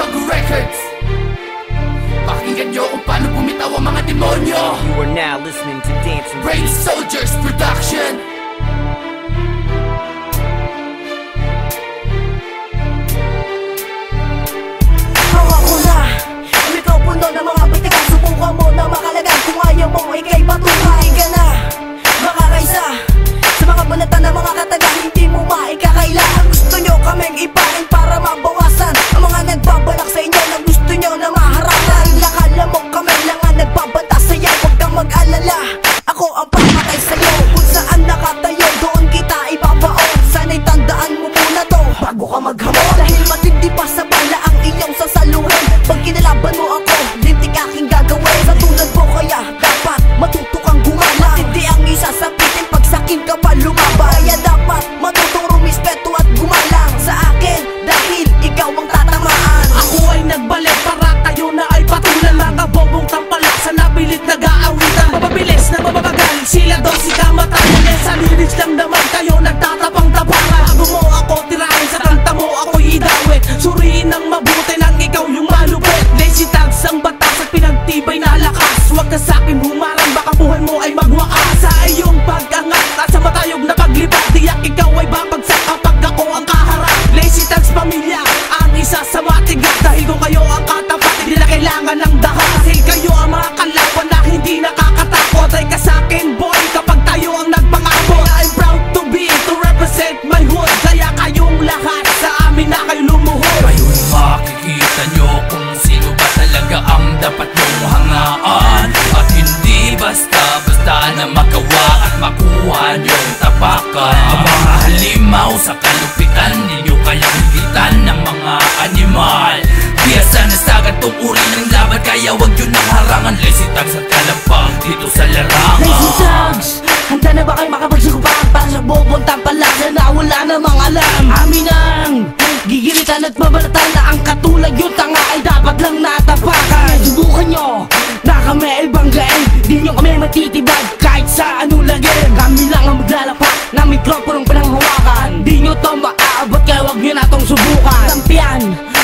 Records. Pakinggan nyo kung paano bumitaw ang mga demonyo. You are now listening to Dancing Brain Soldiers Production. Hawak ko na ang mikropono ng mga bitikan. Subukan mo na makalagan. Kung ayaw mo, ikay patunay ka na makakaisa sa mga balatan ng mga katagang hindi mo maikakailangan. Gusto nyo kaming ipain para mabawasan ang mga nagbabalak sa inyo na gusto nyo na maharangan. Nakala mo kami lang ang nagbabanta sa'yo. Huwag kang mag-alala, ako ang pamatay sa'yo. Kung saan nakatayo, doon kita ibabaon. Sana'y tandaan mo muna to bago ka maghamon. Dahil matindi pa sa bala ang iyong sasaluhin. Pag kinalaban mo ako, lintik aking gagawin. Sa tulad mo kaya dapat matuto kang gumawa. Matindi ang isasapitin pag sakin ka pa lumaba. Kaya dapat matutong rumispeto at gumalang sa akin dahil ikaw ang tatamaan. Ako ay nagbalik para kayo na ay patulan. Mga bobong tampalak sa nabilit nag-aawitan. Mababilis na mababagal, sila daw si kamatayan. Eh sa lyrics lang naman kayo nagtatapang-tapangan. Bago mo ako tirahin sa kanta mo ako'y idawit. Suriin ng mabuti nang ikaw yung malupit. Lazy tags ang batas at pinagtibay na lakas. Huwag ka sa'kin humarang baka buhay mo ay magwakas. Sa iyong pag-angat at sa matayog na paglipat, tiyak ikaw ay babagsak kapag ako ang kaharap. Lazy tags pamilya ang isa sa matigas. Dahil kung kayo ang katapat, hindi na kailangan ng dahas. Dahil kayo ang mga kalaban na hindi nakakatakot. Ay ka sa'kin boy kapag tayo ang nagpangako. I'm proud to be, to represent my hood. Kaya kayong lahat sa amin na kayo lumuhod. Ngayon makikita nyo kung sino ba talaga ang dapat nyong hangaan. At hindi basta-basta na magawa at makuha nyong tapakan. Ang mga halimaw sa kalupitan, ninyo kayang higitan ng mga animal. Biyasa na sagad tong uri ng laban, kaya wag yun ang harangan. Lazy tags at kalapang dito sa larangan. Lazy tags, handa na ba kayo makapagsukupan para sa bobong tampalasa na wala namang alam? Amin ang gigilitan at mabalatan na ang katulad yung tanga ay dapat lang natapakan. Subukan nyo na kami ay banggain, di nyo kami matitibag kahit sa anong lagay. Kami lang ang maglalapak ng mikroponong pinanghawakan. Di nyo to maaabot kaya wag nyo na tong subukan. Lampian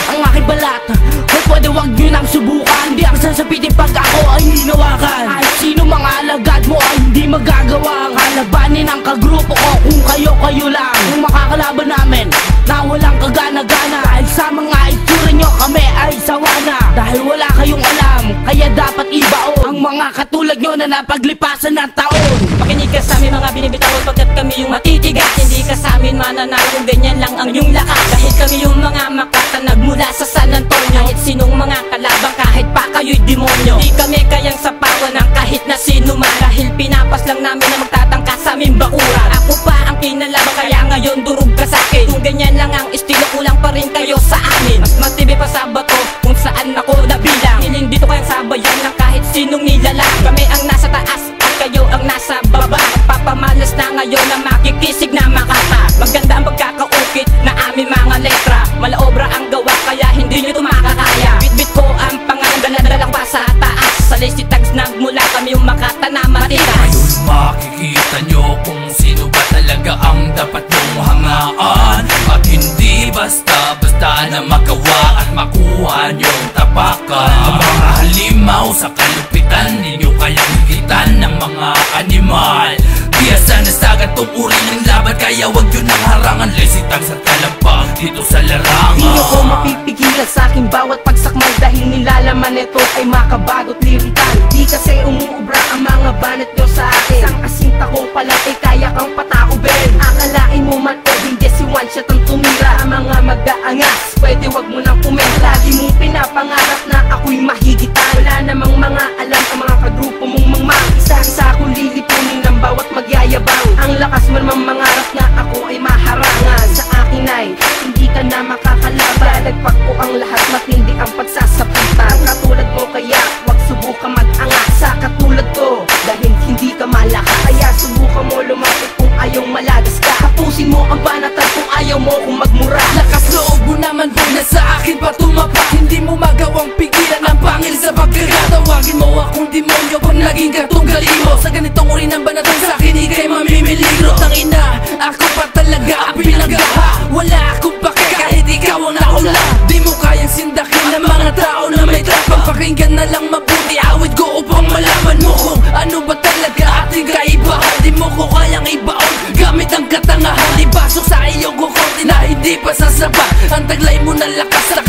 ang aking balat, kung pwede wag nyo nang subukan. Di ako sasapitin pag ako ay hinawakan. Kahit sino mga alagad mo ay hindi magagawa ang halabanin ang kagrupo ko. Kung kayo lang yung makakalaban namin na walang kagana-gana. Dahil sa mga itsura nyo kami ay sawa na. Dahil wala kayong alam, kaya dapat ibaon ang mga katulad nyo na napaglipasan ng taon. Makinig ka sa amin mga binibitawan pagkat kami yung matitigas. Hindi ka sa amin mananalo kung ganyan lang ang iyong lakas. Dahil kami yung mga makatanag mula sa San Antonio. Kahit sinong mga kalabang, kahit pa kayo'y demonyo. Di kami kayang sapawan ng kahit na sino man. Dahil pinapas lang namin na magtatangka sa aming bakuran. Ako pa ang kinalaban kaya ngayon durog ka sa'kin. Kung ganyan lang ang estilo, kulang pa rin kayo sa amin. Mas matibay pa sa bato kung saan ako nabilang. Hiling dito kayang sabayan ng kahit sinong nilalang. Kami ang nasa taas at kayo ang nasa baba. Papamalas na ngayon na makikisig na makata. Maganda ang pagkakaukit na aming mga letra. Malaobra ang gawa kaya hindi nyo ito makakaya. Bitbit ko ang pangalan, daladala pa sa taas. Sa lazy tags nagmula kami yung makata na matigas. Ngayon makikita nyo kung sino ba talaga ang dapat nyong hangaan. At hindi basta-basta na magawa at makuha nyong tapakan. Ang mga halimaw sa kalupitan, ninyo kayang higitan ng mga animal. Biyasa na sagad tong uri ng laban, kaya wag yun ang harangan. Lazy tags at kalapang dito sa larangan. Di nyo ko mapipigilan sa aking bawat pagsakmal. Dahil nilalaman nito ay makabagot lirikan. Di kasi umuubra ang mga banat nyo sa akin. Isang asinta ko pala ay kaya kang pataubin. Akalain mo man o hindi si one shot ang tumira. Ang mga mag-aangas, pwede wag mo nang pumen. Lagi mong pinapangarap na ako'y mahigitan. Wala namang mga alam ang mga kagrupo mong mangmang. Isa-isa akong lilipunin ng bawat magyayabang. Ang lakas mo naman mangarap na ako ay maharangan. Sa akin ay hindi ka na makakalaban. Nagpak ko ang lahat, matindi ang pagsasapitan. Katulad mo kaya wag subukan mag-angat sa katulad ko. Dahil hindi ka malakas, kaya subukan mo lumapit kung ayaw malagas ka. Tapusin mo ang banatan kung ayaw mo kung magmura. Lakas loob mo naman po na sa akin pa tumapak. Hindi mo magawang pigilan ang pangil sa pagkakatawagin mo akong demonyo pag naging katunggali mo. Sa ganitong uri ng banatan sa akin ikay mamimiligro. Tangina, ako pa talaga ang pinagawa. Wala akong pake kahit ikaw ang naula. Di mo kayang sindakin Pakinggan na lang mabuti awit ko upang malaman mo kung ano ba talaga ating kaibahan. Di mo ko kayang ibaon gamit ang katangahan. Ipasok sa iyong kukunti na hindi pa sasapat ang taglay mo ng lakas.